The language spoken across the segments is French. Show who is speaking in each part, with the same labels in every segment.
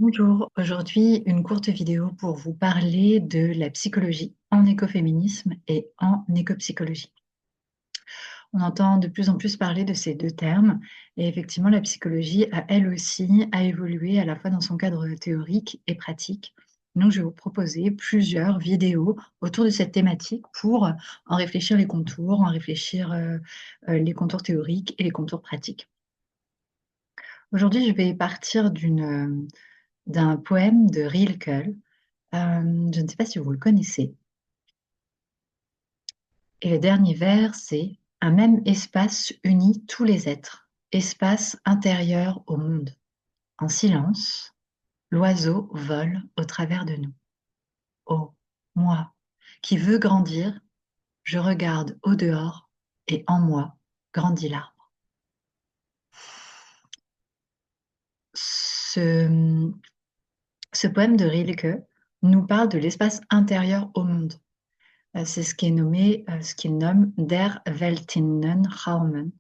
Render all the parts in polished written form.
Speaker 1: Bonjour, aujourd'hui une courte vidéo pour vous parler de la psychologie en écoféminisme et en écopsychologie. On entend de plus en plus parler de ces deux termes et effectivement la psychologie a elle aussi a évolué à la fois dans son cadre théorique et pratique. Donc je vais vous proposer plusieurs vidéos autour de cette thématique pour en réfléchir les contours, en réfléchir les contours théoriques et les contours pratiques. Aujourd'hui je vais partir d'un poème de Rilke. Je ne sais pas si vous le connaissez. Et le dernier vers, c'est un même espace unit tous les êtres, espace intérieur au monde. En silence, l'oiseau vole au travers de nous. Oh, moi, qui veux grandir, je regarde au dehors et en moi grandit l'arbre. Ce, ce poème de Rilke nous parle de l'espace intérieur au monde. C'est ce qui est nommé, ce qu'il nomme Der Weltinnenraum,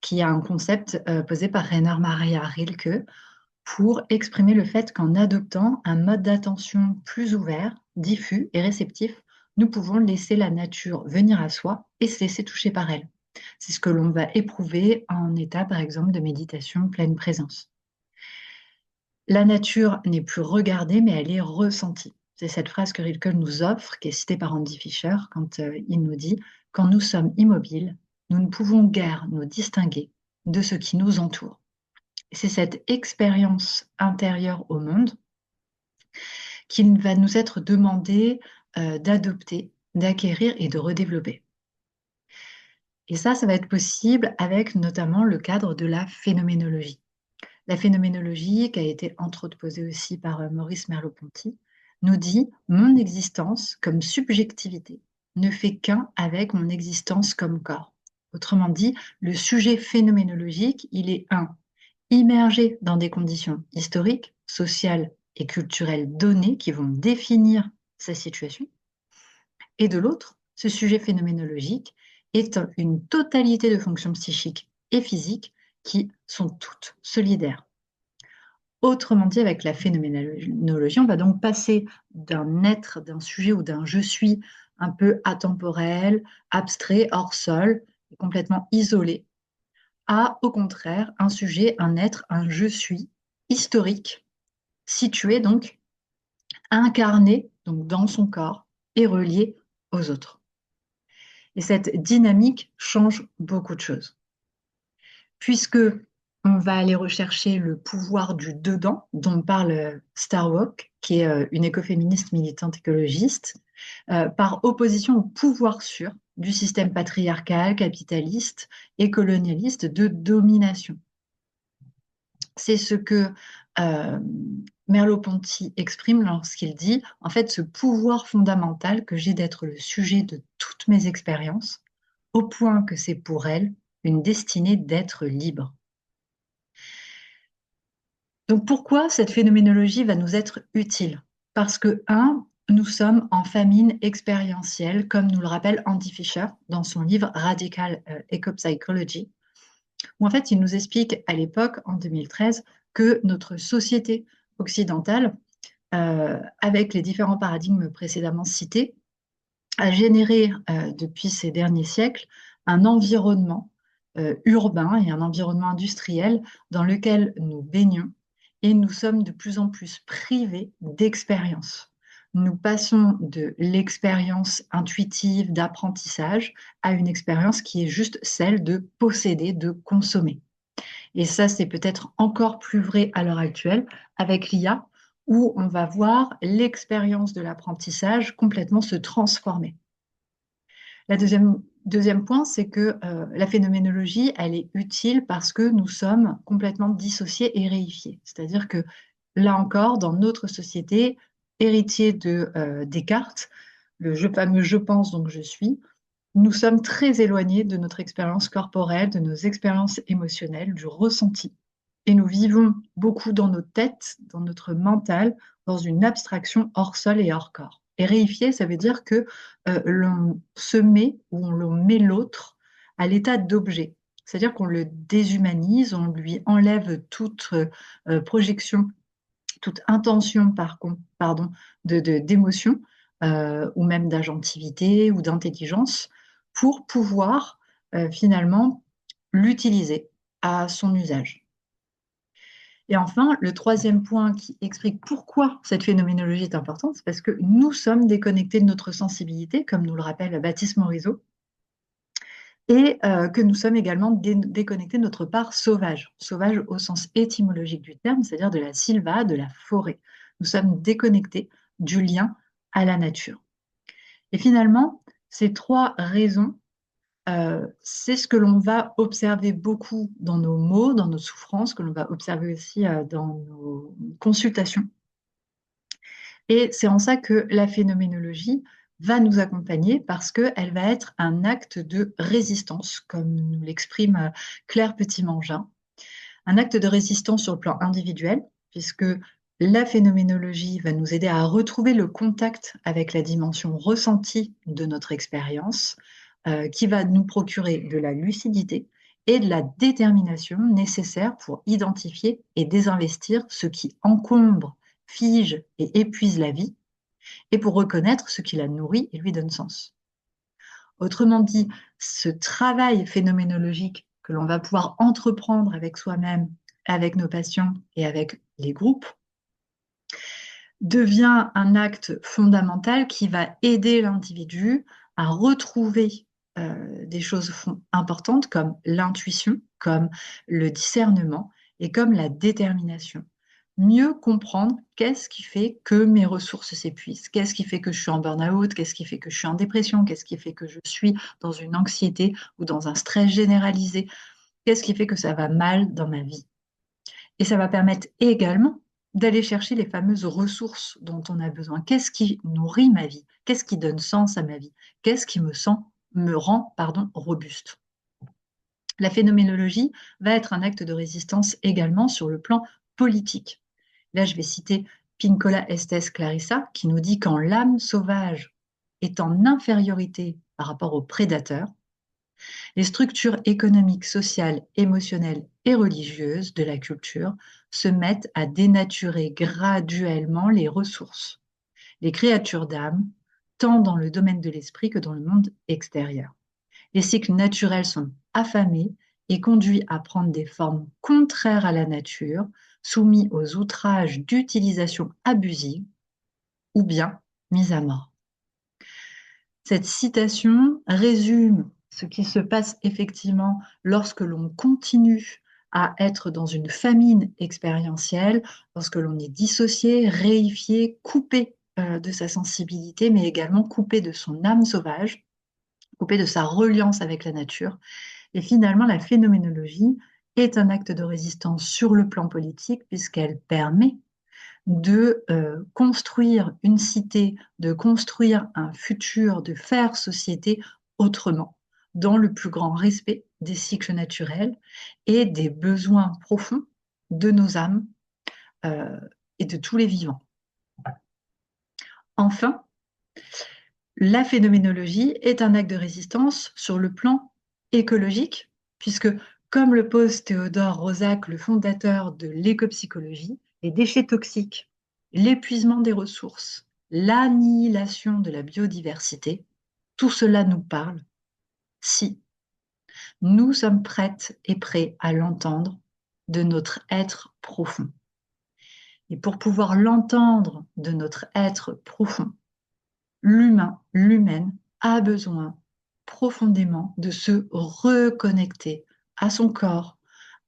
Speaker 1: qui est un concept posé par Rainer Maria Rilke pour exprimer le fait qu'en adoptant un mode d'attention plus ouvert, diffus et réceptif, nous pouvons laisser la nature venir à soi et se laisser toucher par elle. C'est ce que l'on va éprouver en état, par exemple, de méditation pleine présence. La nature n'est plus regardée, mais elle est ressentie. C'est cette phrase que Rilke nous offre, qui est citée par Andy Fisher, quand il nous dit: quand nous sommes immobiles, nous ne pouvons guère nous distinguer de ce qui nous entoure. Et c'est cette expérience intérieure au monde qu'il va nous être demandé d'adopter, d'acquérir et de redévelopper. Et ça va être possible avec notamment le cadre de la phénoménologie. La phénoménologie, qui a été entre autres posée aussi par Maurice Merleau-Ponty, nous dit: mon existence comme subjectivité ne fait qu'un avec mon existence comme corps. Autrement dit, le sujet phénoménologique, il est immergé dans des conditions historiques, sociales et culturelles données qui vont définir sa situation. Et de l'autre, ce sujet phénoménologique est une totalité de fonctions psychiques et physiques qui sont toutes solidaires. Autrement dit, avec la phénoménologie, on va donc passer d'un être, d'un sujet ou d'un je suis un peu atemporel, abstrait, hors sol, complètement isolé, à, au contraire, un sujet, un être, un je suis historique, situé donc, incarné donc dans son corps et relié aux autres. Et cette dynamique change beaucoup de choses, puisque on va aller rechercher le pouvoir du dedans, dont parle Starwalk, qui est une écoféministe militante écologiste, par opposition au pouvoir sûr du système patriarcal, capitaliste et colonialiste de domination. C'est ce que euh, Merleau-Ponty exprime lorsqu'il dit: en fait, ce pouvoir fondamental que j'ai d'être le sujet de toutes mes expériences, au point que c'est pour elle une destinée d'être libre. Donc pourquoi cette phénoménologie va nous être utile? Parce que, nous sommes en famine expérientielle, comme nous le rappelle Andy Fisher dans son livre Radical Ecopsychology, où en fait il nous explique à l'époque, en 2013, que notre société occidentale, avec les différents paradigmes précédemment cités, a généré depuis ces derniers siècles un environnement urbain et un environnement industriel dans lequel nous baignons, et nous sommes de plus en plus privés d'expérience. Nous passons de l'expérience intuitive d'apprentissage à une expérience qui est juste celle de posséder, de consommer. Et ça, c'est peut-être encore plus vrai à l'heure actuelle avec l'IA, où on va voir l'expérience de l'apprentissage complètement se transformer. La deuxième point, c'est que la phénoménologie, elle est utile parce que nous sommes complètement dissociés et réifiés. C'est-à-dire que là encore, dans notre société, héritier de Descartes, fameux je pense donc je suis, nous sommes très éloignés de notre expérience corporelle, de nos expériences émotionnelles, du ressenti. Et nous vivons beaucoup dans nos têtes, dans notre mental, dans une abstraction hors sol et hors corps. Et réifier, ça veut dire que l'on se met ou on met l'autre à l'état d'objet. C'est-à-dire qu'on le déshumanise, on lui enlève toute projection, toute intention d'émotion ou même d'agentivité ou d'intelligence pour pouvoir finalement l'utiliser à son usage. Et enfin, le troisième point qui explique pourquoi cette phénoménologie est importante, c'est parce que nous sommes déconnectés de notre sensibilité, comme nous le rappelle Baptiste Morisot, et que nous sommes également déconnectés de notre part sauvage, sauvage au sens étymologique du terme, c'est-à-dire de la sylva, de la forêt. Nous sommes déconnectés du lien à la nature. Et finalement, ces trois raisons, c'est ce que l'on va observer beaucoup dans nos maux, dans nos souffrances, que l'on va observer aussi dans nos consultations. Et c'est en ça que la phénoménologie va nous accompagner parce qu'elle va être un acte de résistance, comme nous l'exprime Claire Petit-Mangin. Un acte de résistance sur le plan individuel, puisque la phénoménologie va nous aider à retrouver le contact avec la dimension ressentie de notre expérience, qui va nous procurer de la lucidité et de la détermination nécessaire pour identifier et désinvestir ce qui encombre, fige et épuise la vie, et pour reconnaître ce qui la nourrit et lui donne sens. Autrement dit, ce travail phénoménologique que l'on va pouvoir entreprendre avec soi-même, avec nos patients et avec les groupes, devient un acte fondamental qui va aider l'individu à retrouver des choses importantes comme l'intuition, comme le discernement et comme la détermination. Mieux comprendre qu'est-ce qui fait que mes ressources s'épuisent, qu'est-ce qui fait que je suis en burn-out, qu'est-ce qui fait que je suis en dépression, qu'est-ce qui fait que je suis dans une anxiété ou dans un stress généralisé, qu'est-ce qui fait que ça va mal dans ma vie. Et ça va permettre également d'aller chercher les fameuses ressources dont on a besoin. Qu'est-ce qui nourrit ma vie? Qu'est-ce qui donne sens à ma vie? Qu'est-ce qui me rend robuste? La phénoménologie va être un acte de résistance également sur le plan politique. Là, je vais citer Pincola Estés Clarissa, qui nous dit quand l'âme sauvage est en infériorité par rapport au prédateur, les structures économiques, sociales, émotionnelles et religieuses de la culture se mettent à dénaturer graduellement les ressources, les créatures d'âme, tant dans le domaine de l'esprit que dans le monde extérieur. Les cycles naturels sont affamés et conduits à prendre des formes contraires à la nature, soumis aux outrages d'utilisation abusive ou bien mis à mort. Cette citation résume ce qui se passe effectivement lorsque l'on continue à être dans une famine expérientielle, lorsque l'on est dissocié, réifié, coupé de sa sensibilité, mais également coupé de son âme sauvage, coupé de sa reliance avec la nature. Et finalement, la phénoménologie est un acte de résistance sur le plan politique puisqu'elle permet de construire une cité, de construire un futur, de faire société autrement, dans le plus grand respect des cycles naturels et des besoins profonds de nos âmes euh, et de tous les vivants. Enfin, la phénoménologie est un acte de résistance sur le plan écologique, puisque, comme le pose Théodore Roszak, le fondateur de l'écopsychologie, les déchets toxiques, l'épuisement des ressources, l'annihilation de la biodiversité, tout cela nous parle si nous sommes prêtes et prêts à l'entendre de notre être profond. Et pour pouvoir l'entendre de notre être profond, l'humain, l'humaine a besoin profondément de se reconnecter à son corps,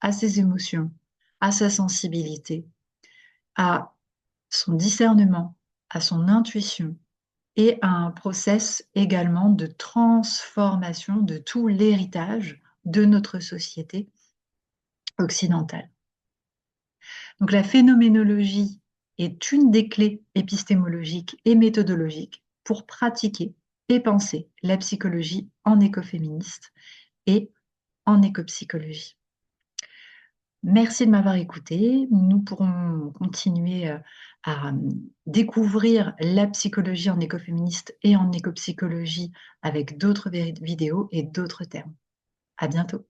Speaker 1: à ses émotions, à sa sensibilité, à son discernement, à son intuition et à un process également de transformation de tout l'héritage de notre société occidentale. Donc la phénoménologie est une des clés épistémologiques et méthodologiques pour pratiquer et penser la psychologie en écoféministe et en écopsychologie. Merci de m'avoir écouté. Nous pourrons continuer à découvrir la psychologie en écoféministe et en écopsychologie avec d'autres vidéos et d'autres termes. À bientôt.